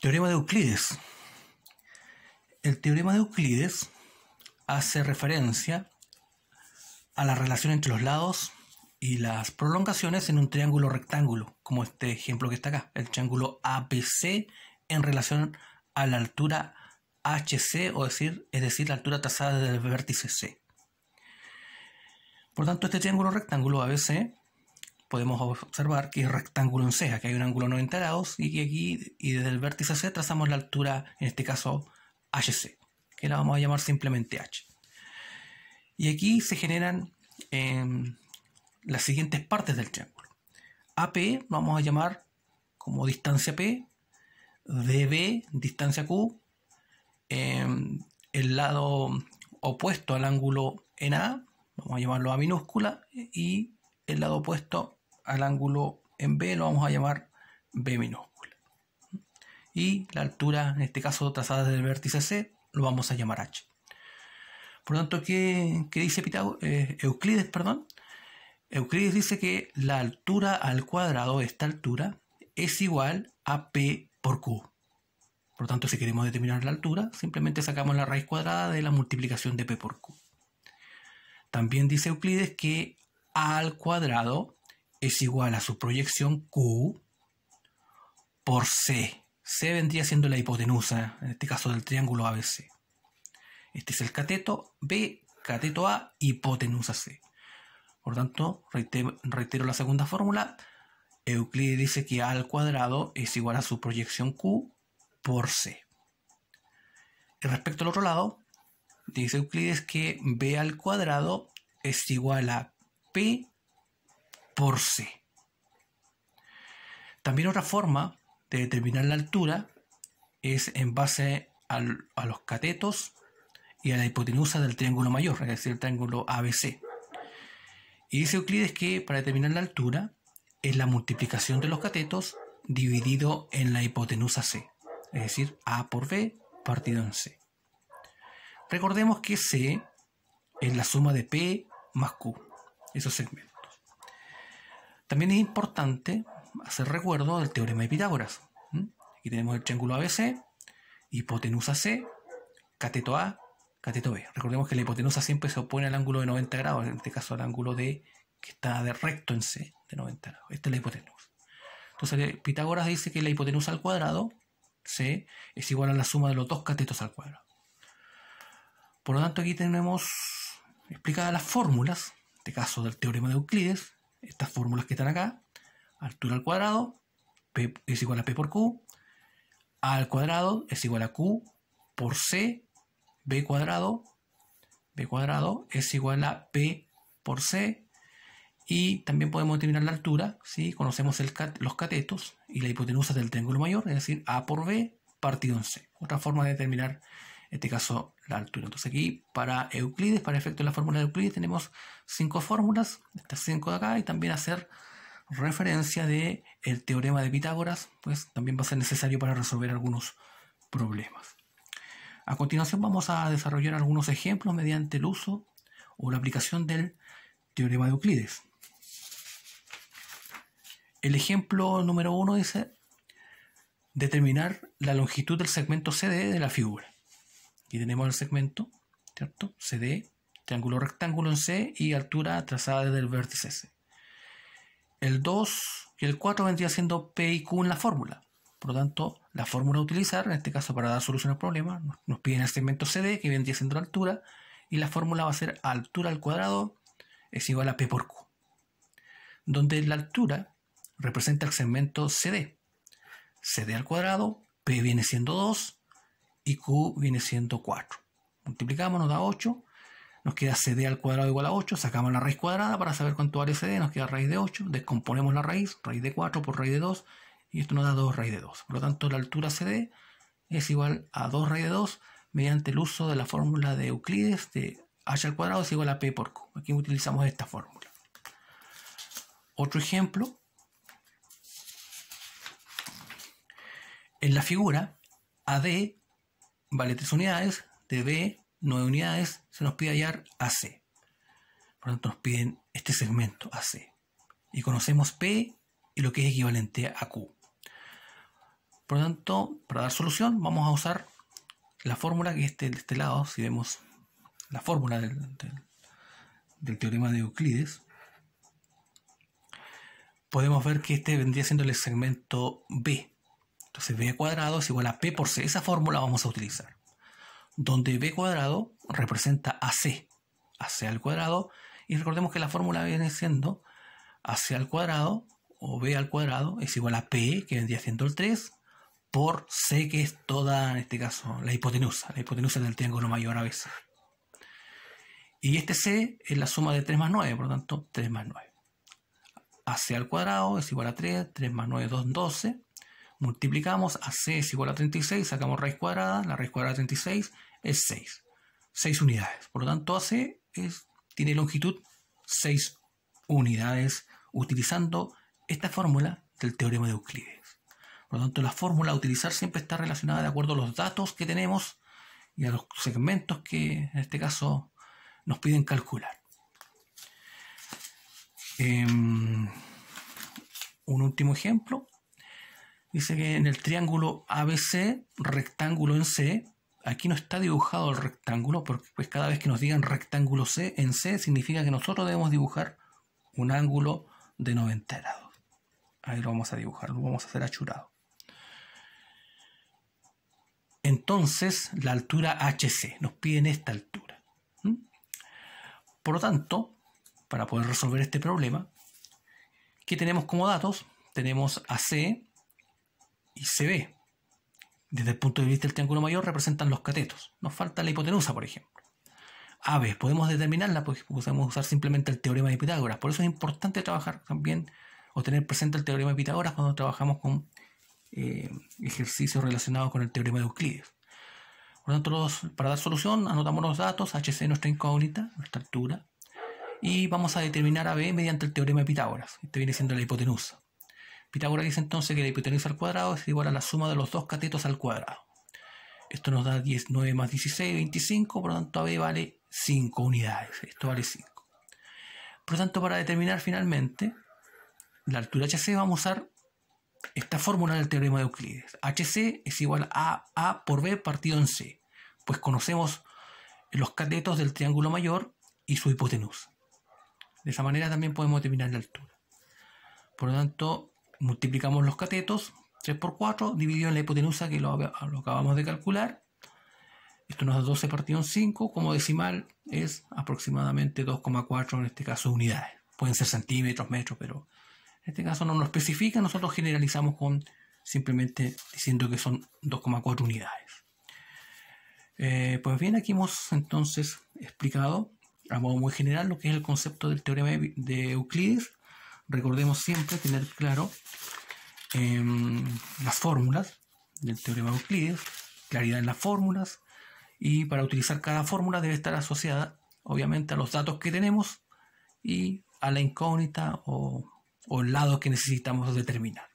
Teorema de Euclides. El teorema de Euclides hace referencia a la relación entre los lados y las prolongaciones en un triángulo rectángulo, como este ejemplo que está acá, el triángulo ABC en relación a la altura HC, es decir, la altura trazada del vértice C. Por tanto, este triángulo rectángulo ABC podemos observar que es rectángulo en C, aquí hay un ángulo 90 grados y que aquí y desde el vértice C trazamos la altura, en este caso HC, que la vamos a llamar simplemente H. Y aquí se generan las siguientes partes del triángulo. AP lo vamos a llamar como distancia P, DB distancia Q, el lado opuesto al ángulo NA, vamos a llamarlo A minúscula, y el lado opuesto al ángulo en B lo vamos a llamar B minúscula. Y la altura, en este caso trazada desde el vértice C, lo vamos a llamar H. Por lo tanto, ¿qué dice Euclides? Euclides dice que la altura al cuadrado de esta altura es igual a P por Q. Por lo tanto, si queremos determinar la altura, simplemente sacamos la raíz cuadrada de la multiplicación de P por Q. También dice Euclides que A al cuadrado es igual a su proyección Q por C. C vendría siendo la hipotenusa, en este caso del triángulo ABC. Este es el cateto B, cateto A, hipotenusa C. Por tanto, reitero la segunda fórmula. Euclides dice que A al cuadrado es igual a su proyección Q por C. Y respecto al otro lado, dice Euclides que B al cuadrado es igual a P por C. También otra forma de determinar la altura es en base a los catetos y a la hipotenusa del triángulo mayor, es decir, el triángulo ABC. Y dice Euclides que para determinar la altura es la multiplicación de los catetos dividido en la hipotenusa C, es decir, A por B partido en C. Recordemos que C es la suma de P más Q, esos segmentos. También es importante hacer recuerdo del teorema de Pitágoras. Aquí tenemos el triángulo ABC, hipotenusa C, cateto A, cateto B. Recordemos que la hipotenusa siempre se opone al ángulo de 90 grados, en este caso al ángulo que está de recto en C, de 90 grados. Esta es la hipotenusa. Entonces Pitágoras dice que la hipotenusa al cuadrado, C, es igual a la suma de los dos catetos al cuadrado. Por lo tanto, aquí tenemos explicadas las fórmulas, en este caso del teorema de Euclides, estas fórmulas que están acá: altura al cuadrado, P es igual a P por Q, A al cuadrado es igual a Q por C, B cuadrado es igual a P por C, y también podemos determinar la altura si conocemos los catetos y la hipotenusa del triángulo mayor, es decir, A por B partido en C. Otra forma de determinar, en este caso, la altura. Entonces aquí para Euclides, para efecto de la fórmula de Euclides, tenemos 5 fórmulas, estas 5 de acá, y también hacer referencia del teorema de Pitágoras, pues también va a ser necesario para resolver algunos problemas. A continuación vamos a desarrollar algunos ejemplos mediante el uso o la aplicación del teorema de Euclides. El ejemplo número 1 dice determinar la longitud del segmento CD de la figura. Aquí tenemos el segmento, ¿cierto? CD, triángulo rectángulo en C y altura trazada desde el vértice C. El 2 y el 4 vendría siendo P y Q en la fórmula. Por lo tanto, la fórmula a utilizar, en este caso para dar solución al problema, nos piden el segmento CD, que vendría siendo la altura, y la fórmula va a ser altura al cuadrado es igual a P por Q, donde la altura representa el segmento CD. CD al cuadrado, P viene siendo 2 y Q viene siendo 4. Multiplicamos, nos da 8. Nos queda CD al cuadrado igual a 8. Sacamos la raíz cuadrada para saber cuánto vale CD. Nos queda raíz de 8. Descomponemos la raíz de 4 por raíz de 2. Y esto nos da 2 raíz de 2. Por lo tanto, la altura CD es igual a 2 raíz de 2 mediante el uso de la fórmula de Euclides de H al cuadrado es igual a P por Q. Aquí utilizamos esta fórmula. Otro ejemplo. En la figura, AD vale 3 unidades, DB 9 unidades, se nos pide hallar AC. Por lo tanto, nos piden este segmento AC. Y conocemos P y lo que es equivalente a Q. Por lo tanto, para dar solución vamos a usar la fórmula que de este lado, si vemos la fórmula del teorema de Euclides, podemos ver que este vendría siendo el segmento B. Entonces b cuadrado es igual a P por C. Esa fórmula vamos a utilizar, donde b cuadrado representa AC al cuadrado, y recordemos que la fórmula viene siendo AC al cuadrado o b al cuadrado es igual a P, que vendría siendo el 3, por C, que es toda, en este caso, la hipotenusa del triángulo mayor ABC. Y este C es la suma de 3 más 9, por lo tanto 3 más 9. AC al cuadrado es igual a 3, 3 más 9, 12. Multiplicamos, AC es igual a 36, sacamos raíz cuadrada, la raíz cuadrada de 36 es 6. 6 unidades. Por lo tanto, AC tiene longitud 6 unidades utilizando esta fórmula del teorema de Euclides. Por lo tanto, la fórmula a utilizar siempre está relacionada de acuerdo a los datos que tenemos y a los segmentos que en este caso nos piden calcular. Un último ejemplo. Dice que en el triángulo ABC, rectángulo en C, aquí no está dibujado el rectángulo, porque pues cada vez que nos digan rectángulo C en C, significa que nosotros debemos dibujar un ángulo de 90 grados. Ahí lo vamos a dibujar, lo vamos a hacer achurado. Entonces, la altura HC, nos piden esta altura. Por lo tanto, para poder resolver este problema, ¿qué tenemos como datos? Tenemos AC y CB. Desde el punto de vista del triángulo mayor representan los catetos. Nos falta la hipotenusa, por ejemplo. AB, podemos determinarla porque podemos usar simplemente el teorema de Pitágoras. Por eso es importante trabajar también o tener presente el teorema de Pitágoras cuando trabajamos con ejercicios relacionados con el teorema de Euclides. Por lo tanto, para dar solución, anotamos los datos, HC nuestra incógnita, nuestra altura, y vamos a determinar AB mediante el teorema de Pitágoras. Este viene siendo la hipotenusa. Pitágoras dice entonces que la hipotenusa al cuadrado es igual a la suma de los dos catetos al cuadrado. Esto nos da 9 más 16, 25, por lo tanto AB vale 5 unidades. Esto vale 5. Por lo tanto, para determinar finalmente la altura HC vamos a usar esta fórmula del teorema de Euclides. HC es igual a A por B partido en C, pues conocemos los catetos del triángulo mayor y su hipotenusa. De esa manera también podemos determinar la altura. Por lo tanto, multiplicamos los catetos, 3 por 4, dividido en la hipotenusa que lo acabamos de calcular. Esto nos da 12 partido en 5, como decimal es aproximadamente 2,4 en este caso unidades. Pueden ser centímetros, metros, pero en este caso no nos especifica, nosotros generalizamos con simplemente diciendo que son 2,4 unidades. Pues bien, aquí hemos entonces explicado a modo muy general lo que es el concepto del teorema de Euclides. Recordemos siempre tener claro las fórmulas del teorema de Euclides, claridad en las fórmulas, y para utilizar cada fórmula debe estar asociada obviamente a los datos que tenemos y a la incógnita o el lado que necesitamos determinar.